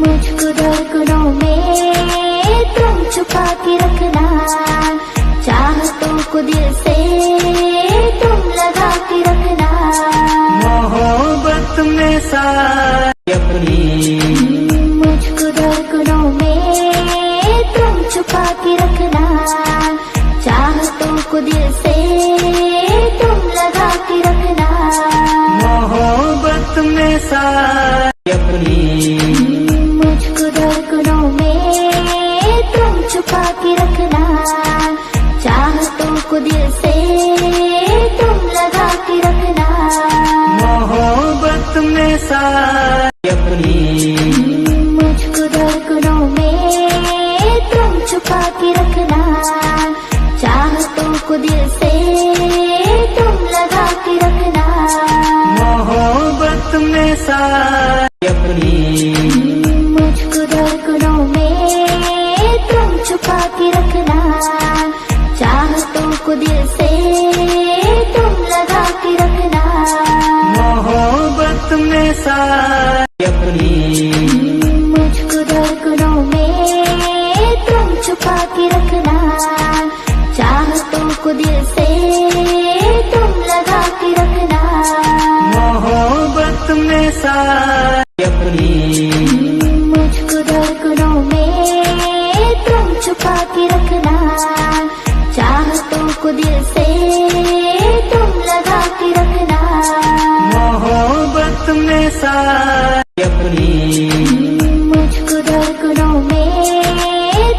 मुझको धड़कनों में तुम छुपा के रखना, चाहतों को दिल से तुम लगा के रखना। मोहब्बत में सारी अपनी मुझको धड़कनों में तुम छुपा के रखना, चाहतों को दिल से तुम लगा के रखना। मोहब्बत में सारी अपनी मुझको धड़कनों में तुम छुपा के रखना, चाहतों को दिल से तुम लगा के रखना। मोहब्बत में सारी अपनी मुझको धड़कनों में तुम छुपा के रखना, चाहतों को दिल से तुम लगा के रखना। मोहब्बत में सारी अपनी मुझको धड़कनों में तुम छुपा के रखना, चाहतों को दिल से तुम लगा के रखना। मोहब्बत में सारी अपनी मुझको धड़कनों में तुम छुपा के रखना, चाहतों को दिल से तुम लगा के रखना। मोहब्बत में सारी अपनी मुझको धड़कनों में तुम छुपा के रखना, चाहतों को दिल से तुम लगा के रखना। मोहब्बत में सारी अपनी मुझको धड़कनों में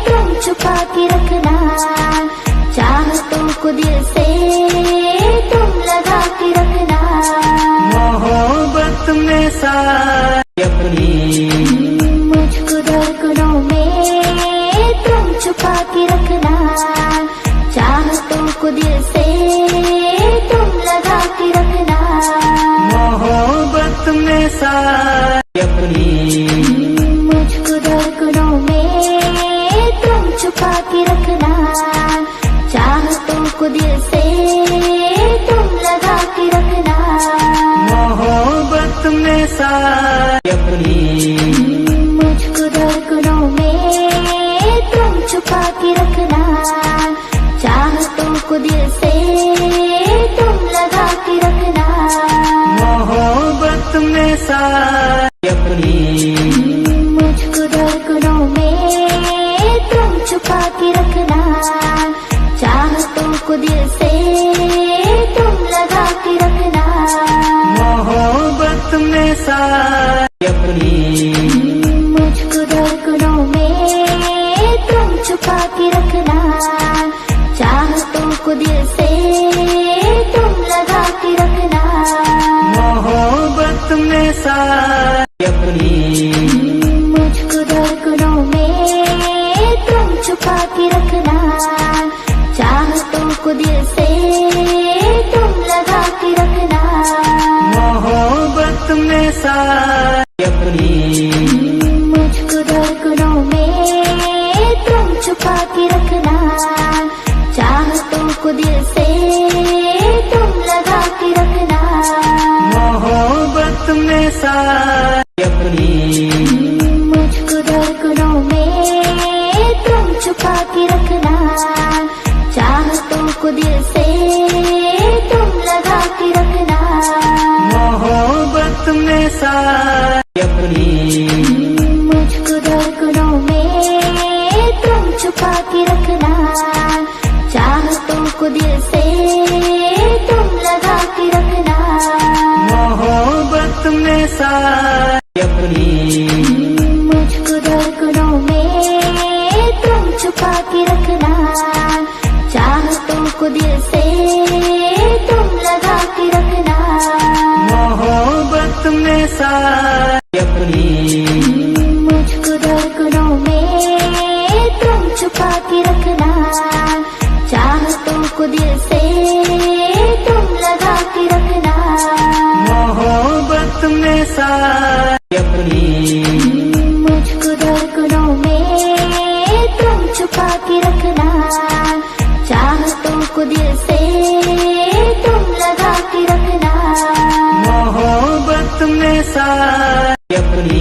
तुम छुपा के रखना, चाहतों को दिल से तुम लगा के रखना। मोहब्बत में सारी अपनी मुझको धड़कनों में तुम छुपा के रखना, चाहतों को दिल से तुम लगा के रखना। मोहब्बत में सारी अपनी मुझको धड़कनों में तुम छुपा के रखना, चाहतों को दिल से तुम लगा के रखना। मोहब्बत में सारी अपनी मुझको धड़कनों में तुम छुपा के रखना, चाहतों को दिल से तुम लगा के रखना। मोहब्बत में सारी अपनी मुझको धड़कनों में तुम छुपा के रखना, चाहतों को दिल से तुम लगा के रखना। मोहब्बत में सारी अपनी मुझको धड़कनों में तुम छुपा के रखना, चाहतों को दिल से तुम लगा के रखना। मोहब्बत में सारी अपनी मुझको धड़कनों में तुम छुपा के रखना, चाहतों को दिल से तुम लगा के रखना। मोहब्बत में सारी अपनी मुझको धड़कनों में तुम छुपा के रखना, चाहतों को दिल से तुम लगा के रखना। मोहब्बत में सारी अपनी मुझको धड़कनों में तुम छुपा के रखना, चाहतों को दिल से तुम लगा के रखना। मोहब्बत में सारी अपनी मुझको धड़कनों में तुम छुपा के रखना, चाहतों को दिल से तुम लगा के रखना। मोहब्बत में सारी अपनी मुझको धड़कनों में तुम छुपा के रखना, चाहतों को दिल से तुम लगा के रखना। मोहब्बत में सारी अपनी मुझको धड़कनों में तुम छुपा के रखना, चाहतों को दिल से तुम लगा के रखना। मोहब्बत में सारी अपनी मुझको धड़कनों में तुम छुपा के रखना, चाहतों को दिल से तुम लगा के रखना। मोहब्बत में सारी अपनी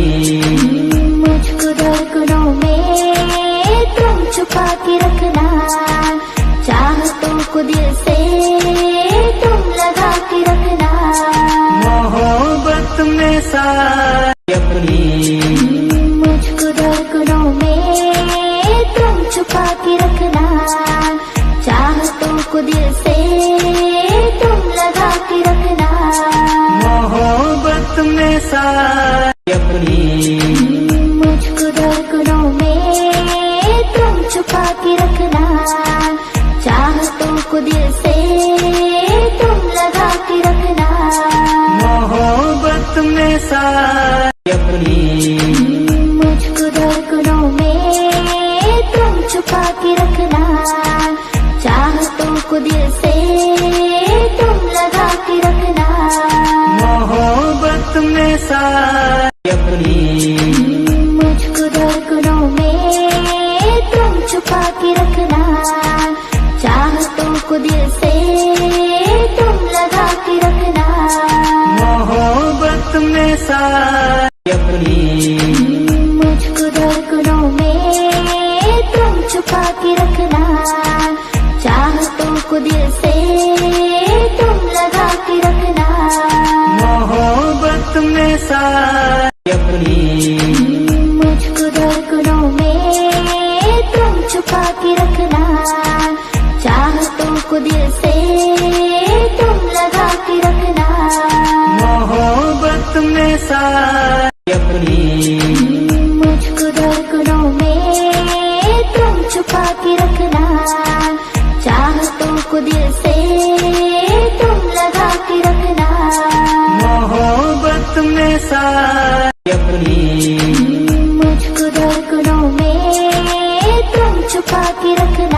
अपनी मुझको धड़कनों में तुम छुपा के रखना, चाहतों को दिल से तुम लगा के रखना। मोहब्बत में सारी अपनी मुझको धड़कनों में तुम छुपा के रखना, चाहतों को दिल से तुम लगा के रखना। मोहब्बत में सारी अपनी मुझको धड़कनों में तुम छुपा के रखना, चाहतों को दिल से तुम लगा के रखना। मोहब्बत में सारी अपनी मुझको धड़कनों में तुम छुपा के रखना, चाहतों को दिल से तुम लगा के रखना। मोहब्बत में सारी अपनी मुझको धड़कनों में तुम छुपा के रखना, चाहतों को दिल से तुम लगा के रखना। मोहब्बत में सारी अपनी मुझको धड़कनों में तुम छुपा के रखना, चाहतों को दिल से तुम लगा के रखना। मोहब्बत में सारी अपनी मुझको धड़कनों में तुम छुपा के रखना, चाहतों को दिल से तुम लगा के रखना। मोहब्बत में सारी अपनी मुझको धड़कनों में तुम छुपा के रखना,